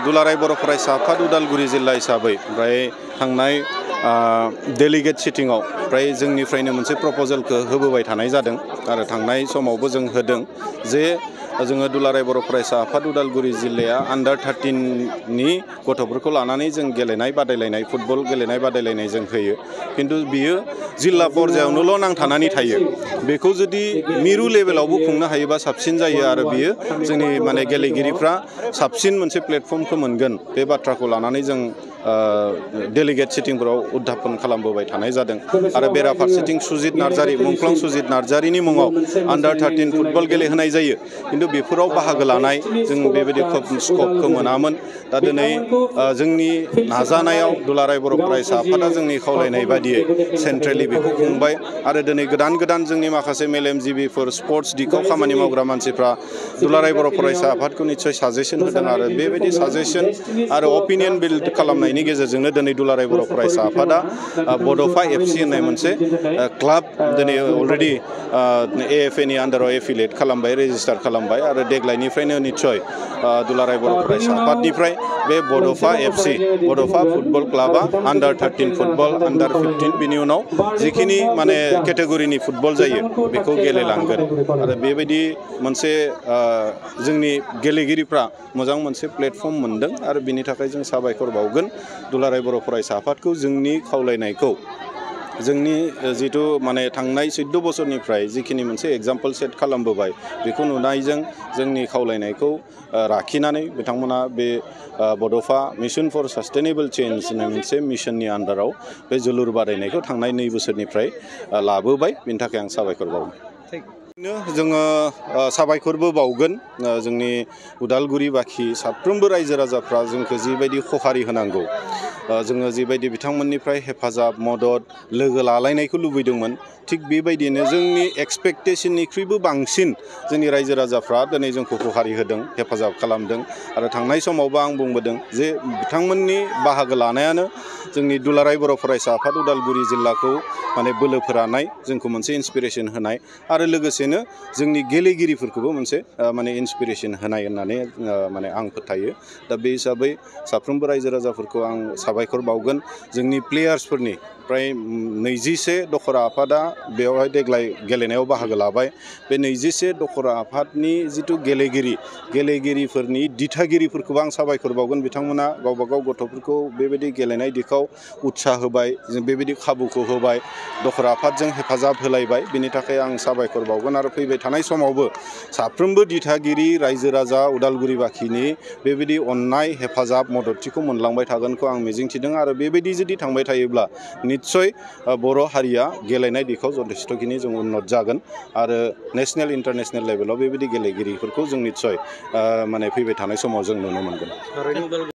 दुलाराय बर' फरायसा आफाद उदालगुरि जिल्ला हिसाबै ओमफ्राय थांनाय डेलिगेट सिटिंआव ओमफ्राय जोंनिफ्रायनो मोनसे प्रप'जेलखौ होबोबाय थानाय जादों आरो थांनाय समावबो जों होदों जे जोङो दुलाराय बर' फरायसा आफाद उदालगुरि जिल्लाया आन्डार 13नि गथ'फोरखौ लानानै जों गेलेनाय बादायलायनाय फुटबल गेलेनाय बादायलायनाय जों होयो खिन्थु बियो जिल्ला पर्यायावनोल' नांथानानै थायो बेखौ जुदि मिरु लेभेलावबो खुंनो हायोबा साबसिन जायो आरो बियो जोंनि माने गेलेगिरिफ्रा साबसिन मोनसे प्लेटफर्मखौ मोनगोन बे बाथ्राखौ लानानै जों डेलिगेट सिटिंफोराव उद्धापन खालामबोबाय थानाय जादों आरो बेराफारसेथिं सुजित नार्जारी मुंख्लं सुजित नार्जारीनि मुङाव आन्डार 13 फुटबल गेलेहोनाय जायो खिन्थु बेफोराव बाहागो लानाय जों बेबायदि खोब स्कपखौ मोनामोन दा दिनै जोंनि नाजानायाव दुलाराय बर' फरायसा आफादा जोंनि खावलायनाय बादियै सेन्ट्रेलि बेखौ खुंबाय आरो दिनै गोदान गोदान जोंनि माखासे मेलेमजिबिफोर स्पर्ट्स दिगाव खामानि मावग्रा मानसिफ्रा दुलाराय बर' फरायसा आफादखौ निस्सय साजेसन होदों आरो बेबायदि साजेसन आरो अपिनियन बिल्ड खालामनायनि गेजेरजोंनो दिनै दुलाराय बर' फरायसा आफादा बड'फा FC होननाय मोनसे क्लाब दिनै अलरेडि AFA नि आन्डाराव एफिलियेट खालामबाय रेजिस्टार खालामबाय आरो देग्लायनिफ्रायनो निस्सय दुलाराय बर' फरायसा आफादनिफ्राय बे बड'फा FC बड'फा फुटबल क्लाबा आन्डार 13 फुटबल आन्डार 15 बिनि उनाव जिखिनि माने केटेगरिनि फुटबल जायो बेखौ गेलेलांगोन आरो बेबायदि मोनसे जोंनि गेलेगिरिफ्रा मोजां मोनसे प्लेटफर्म मोनदों आरो बिनि थाखाय जों साबायखर बावगोन दुलाराय बर' फरायसा आफादखौ जोंनि खावलायनायखौ जोंनि जिथु माने थांनाय 14 बोसोरनिफ्राय जिखिनि मोनसे एग्जाम्पल सेट खालामबोबाय बेखौ नुनायजों जोंनि खावलायनायखौ लाखिनानै बिथांमोना बे बड'फा मिशन फर सास्टेनेबल चेन्ज होननाय मोनसे मिशननि आन्डाराव बे जोलुर बादायनायखौ थांनाय 2 बोसोरनिफ्राय लाबोबाय बिनि थाखाय आं साबायखर बावो जोङो साबायखरबो बावगोन जोंनि उदालगुरि बाखि साफ्रोमबो रायजो राजाफ्रा जोंखौ जिबायदि खहारि होनांगौ जोङो जिबायदि बिथांमोननिफ्राय हेफाजाब मदद लोगो लालायनायखौ लुबैदोंमोन थिग बेबायदिनो जोंनि एक्सपेक्टेशननिख्रुइबो बांसिन जोंनि रायजो राजाफ्रा दिनै जोंखौ खहारि होदों हेफाजाब खालामदों आरो थांनाय समावबो आं बुंबोदों जे बिथांमोननि बाहागो लानायानो जोंनि दुलाराय बर' फरायसा आफाद उदालगुरि जिल्लाखौ माने बोलो फोरानाय जोंखौ मोनसे इन्सपिरेसन होनाय आरो लोगोसेनो जोंनि गेलेगिरिफोरखौबो मोनसे माने इन्सपिरेसन होनाय होननानै माने आं फोथायो दा बे हिसाबै साफ्रोमबो रायजो राजाफोरखौ आं साबायखर बावगोन जोंनि प्लेयार्सफोरनि प्राय 21 दखरा आफादा बेवहाय देग्लाय गेलेनायाव बाहागो लाबाय बे 21 दखरा आफादनि जिथु गेलेगिरिफोरनि दिथागिरिफोरखौबो आं साबायखर बावगोन बिथांमोना गावबा गाव गथ'फोरखौ बेबायदि गेलेनाय दिखाव उत्साह होबाय जों बेबायदि खाबुखौ होबाय दखरा आफादजों हेफाजाब होलायबाय बिनि थाखाय आं साबायखर बावगोन आरो फैबाय थानाय समावबो साफ्रोमबो दिथागिरि रायजो राजा उदालगुरि बाखिनि बेबायदि अननाय हेफाजाब मददथिखौ मोनलांबाय थागोनखौ आं मिजिंथिदों आरो बेबायदि जुदि थांबाय थायोब्ला निस्सय बर' हारिया गेलेनाय दिखाव जथेस्थ'खिनि जों उन्नत जागोन आरो नेशनेल इन्टारनेशनेल लेभेलाव बेबायदि गेलेगिरिफोरखौ जों निस्सय माने फैबाय थानाय समाव जों नुनो मोनगोन।